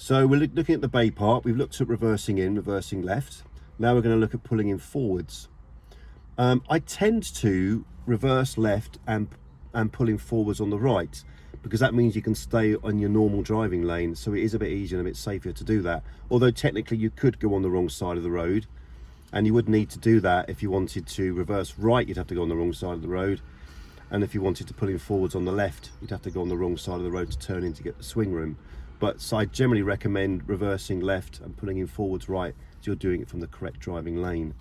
So we're looking at the bay part. We've looked at reversing in, reversing left. Now we're going to look at pulling in forwards. I tend to reverse left and pulling forwards on the right, because that means you can stay on your normal driving lane, so it is a bit easier and a bit safer to do that. Although technically you could go on the wrong side of the road, and you would need to do that. If you wanted to reverse right, you'd have to go on the wrong side of the road, and if you wanted to pull in forwards on the left, you'd have to go on the wrong side of the road to turn in to get the swing room. But so I generally recommend reversing left and pulling in forwards right, so you're doing it from the correct driving lane.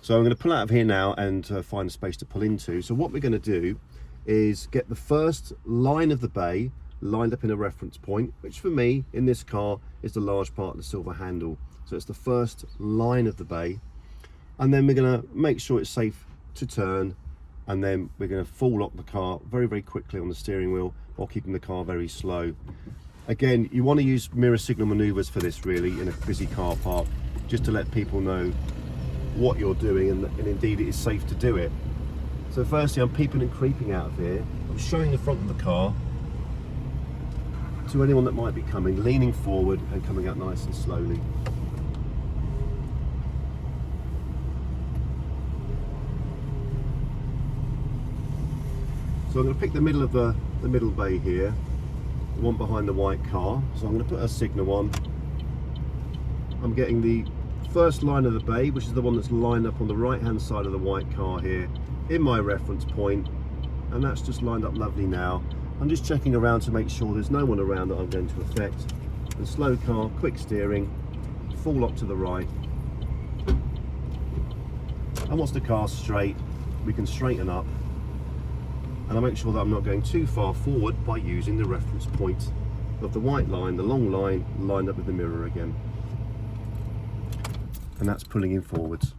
So I'm going to pull out of here now and find a space to pull into. So what we're going to do is get the first line of the bay lined up in a reference point, which for me in this car is the large part of the silver handle. So it's the first line of the bay, and then we're going to make sure it's safe to turn, and then we're going to full lock the car very, very quickly on the steering wheel while keeping the car very slow. Again, you want to use mirror signal maneuvers for this really in a busy car park, just to let people know what you're doing, and indeed it is safe to do it. So firstly, I'm peeping and creeping out of here. I'm showing the front of the car to anyone that might be coming, leaning forward and coming out nice and slowly. So I'm going to pick the middle of the middle bay here, the one behind the white car. So I'm going to put a signal on. I'm getting the first line of the bay, which is the one that's lined up on the right hand side of the white car here, in my reference point, and that's just lined up lovely now. I'm just checking around to make sure there's no one around that I'm going to affect. And slow car, quick steering, full lock to the right. And once the car's straight, we can straighten up, and I make sure that I'm not going too far forward by using the reference point of the white line, the long line, lined up with the mirror again. And that's pulling in forwards.